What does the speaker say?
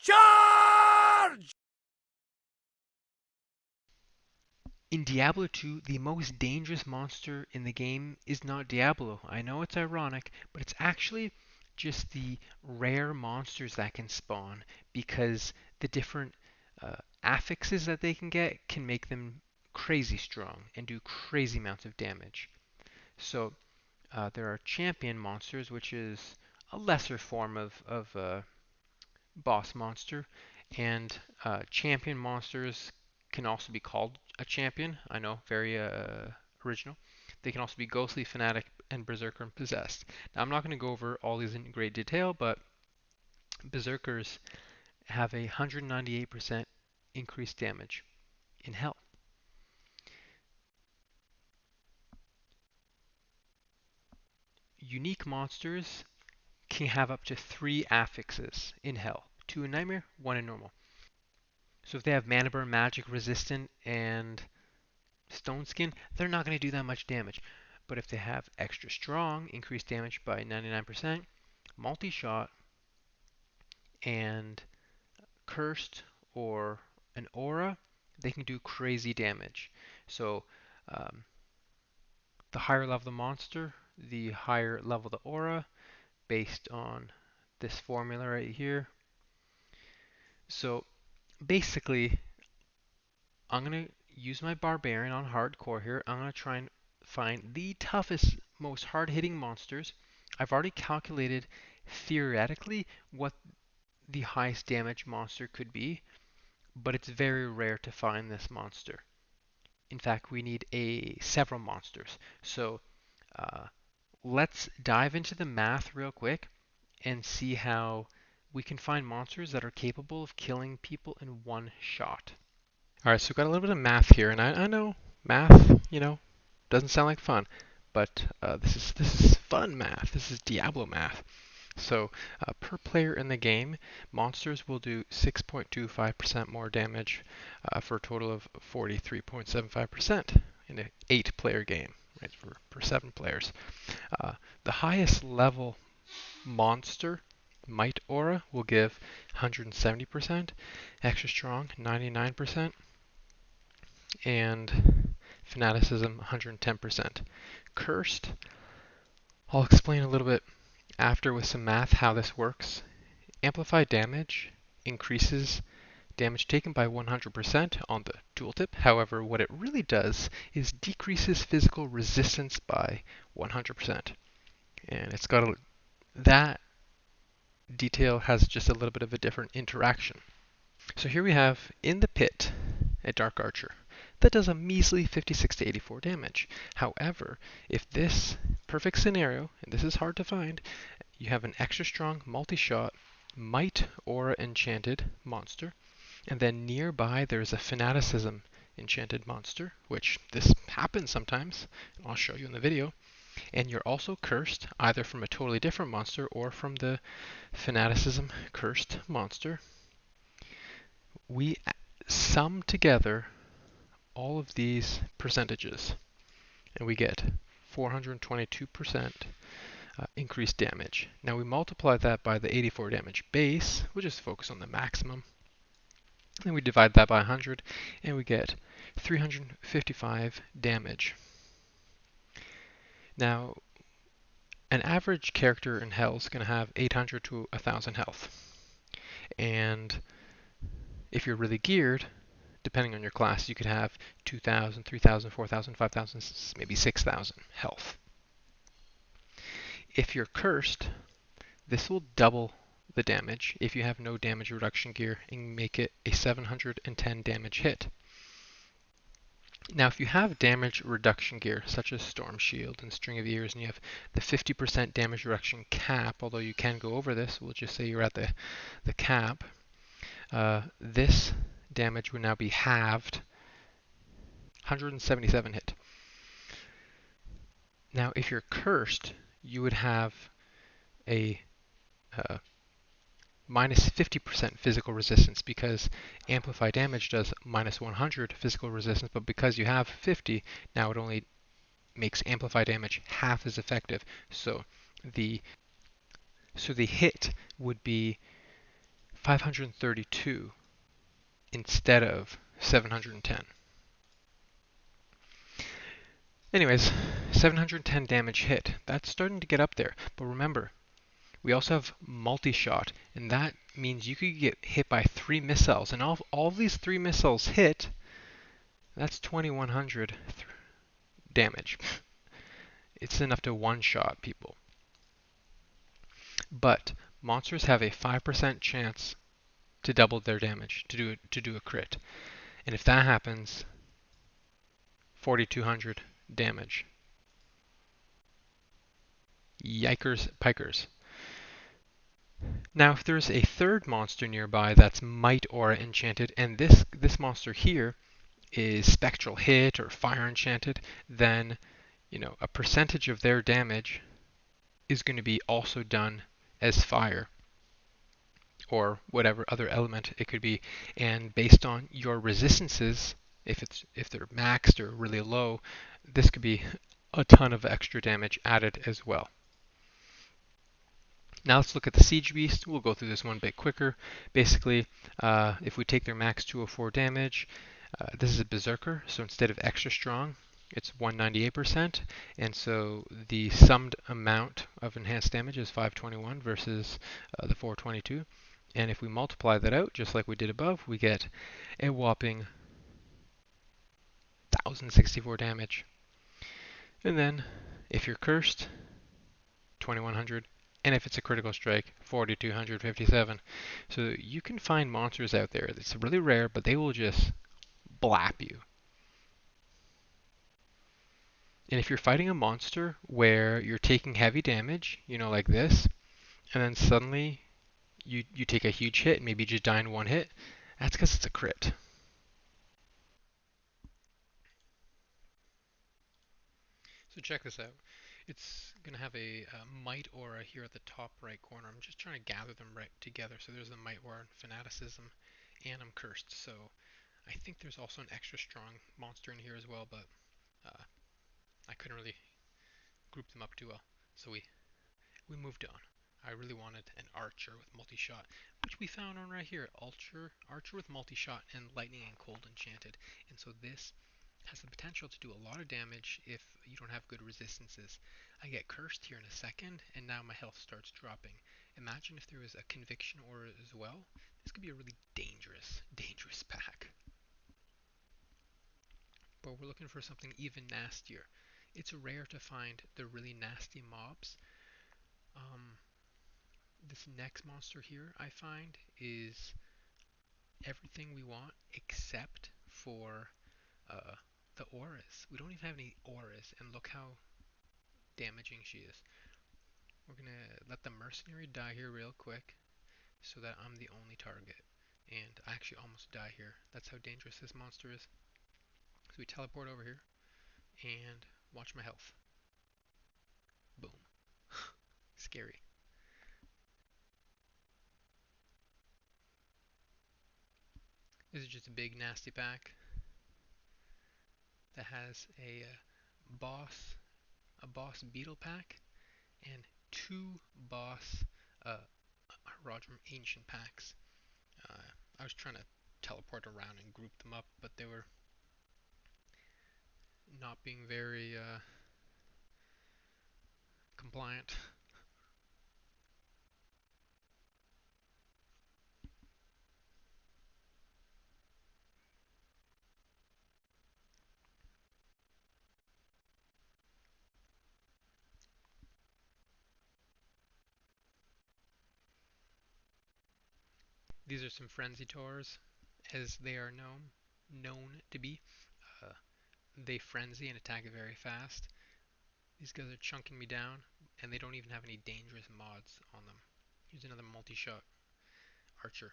Charge! In Diablo 2, the most dangerous monster in the game is not Diablo. I know it's ironic, but it's actually just the rare monsters that can spawn because the different affixes that they can get can make them crazy strong and do crazy amounts of damage. So there are champion monsters, which is a lesser form of boss monster, and champion monsters can also be called a champion. I know, very original. They can also be ghostly, fanatic, and berserker and possessed. Now, I'm not going to go over all these in great detail, but berserkers have a 198% increased damage in hell. Unique monsters can have up to 3 affixes in hell. 2 in nightmare, 1 in normal. So if they have mana burn, magic resistant, and stone skin, they're not going to do that much damage. But if they have extra strong, increased damage by 99%, multi-shot, and cursed or an aura, they can do crazy damage. So um, the higher level the monster, the higher level the aura, based on this formula right here. So basically, I'm going to use my barbarian on hardcore here. I'm going to try and find the toughest, most hard-hitting monsters. I've already calculated theoretically what the highest damage monster could be, but it's very rare to find this monster. In fact, we need several monsters. So uh, let's dive into the math real quick and see how we can find monsters that are capable of killing people in one shot. All right, so we've got a little bit of math here, and I know math, doesn't sound like fun, but this is fun math. This is Diablo math. So per player in the game, monsters will do 6.25% more damage for a total of 43.75% in an 8-player game, right? For 7 players. The highest level monster, Might Aura, will give 170%, Extra Strong 99%, and Fanaticism 110%. Cursed, I'll explain a little bit after with some math how this works. Amplified damage increases damage taken by 100% on the tooltip. However, what it really does is decreases physical resistance by 100%. And it's got that detail has just a little bit of a different interaction. So here we have in the pit a Dark Archer that does a measly 56 to 84 damage. However, if this perfect scenario, and this is hard to find, you have an extra strong multi-shot Might Aura enchanted monster, and then nearby there's a Fanaticism enchanted monster, which this happens sometimes, and I'll show you in the video. And you're also cursed, either from a totally different monster or from the Fanaticism cursed monster. We sum together all of these percentages, and we get 422% increased damage. Now we multiply that by the 84 damage base, we'll just focus on the maximum, and we divide that by 100, and we get 355 damage. Now, an average character in Hell is going to have 800 to 1000 health, and if you're really geared, depending on your class, you could have 2,000, 3,000, 4,000, 5,000, maybe 6,000 health. If you're cursed, this will double the damage if you have no damage reduction gear and make it a 710 damage hit. Now, if you have damage reduction gear, such as Storm Shield and String of Ears, and you have the 50% damage reduction cap, although you can go over this, we'll just say you're at the cap, this damage would now be halved, 177 hit. Now, if you're cursed, you would have a minus 50% physical resistance because amplify damage does minus 100 physical resistance, but because you have 50, now it only makes amplify damage half as effective. So the hit would be 532 instead of 710. Anyways, 710 damage hit. That's starting to get up there. But remember, we also have multi-shot, and that means you could get hit by 3 missiles. And all of these 3 missiles hit, that's 2100 damage. It's enough to one-shot people. But monsters have a 5% chance to double their damage, to do a crit. And if that happens, 4200 damage. Yikers pikers. Now if there's a third monster nearby that's Might Aura enchanted, and this monster here is Spectral Hit or Fire enchanted, then a percentage of their damage is going to be also done as fire or whatever other element it could be. And based on your resistances, if they're maxed or really low, this could be a ton of extra damage added as well. Now let's look at the Siege Beast. We'll go through this one a bit quicker. Basically, if we take their max 204 damage, this is a Berserker, so instead of extra strong, it's 198%, and so the summed amount of enhanced damage is 521 versus the 422. And if we multiply that out, just like we did above, we get a whopping 1064 damage. And then, if you're cursed, 2100. And if it's a critical strike, 4257. So you can find monsters out there that's really rare, but they will just blap you. And if you're fighting a monster where you're taking heavy damage, like this, and then suddenly you take a huge hit and maybe you just die in one hit, that's because it's a crit. So check this out. It's going to have a Might Aura here at the top right corner. I'm just trying to gather them right together. So there's the Might Aura and Fanaticism, and I'm cursed. So I think there's also an extra strong monster in here as well, but I couldn't really group them up too well. So we moved on. I really wanted an Archer with multi-shot, which we found on right here. Archer with multi-shot and Lightning and Cold enchanted. And so this has the potential to do a lot of damage if you don't have good resistances. I get cursed here in a second, and now my health starts dropping. Imagine if there was a Conviction Aura as well. This could be a really dangerous pack. But we're looking for something even nastier. It's rare to find the really nasty mobs. This next monster here I find is everything we want except for the auras. We don't even have any auras, and look how damaging she is. We're gonna let the mercenary die here real quick so that I'm the only target. And I actually almost die here. That's how dangerous this monster is. So we teleport over here and watch my health. Boom. Scary. This is just a big nasty pack that has boss a boss beetle pack and 2 boss Rodram ancient packs. I was trying to teleport around and group them up, but they were not being very compliant. These are some frenzy tours, as they are known to be. Uh, they frenzy and attack very fast. These guys are chunking me down, and they don't even have any dangerous mods on them. Here's another multi-shot archer.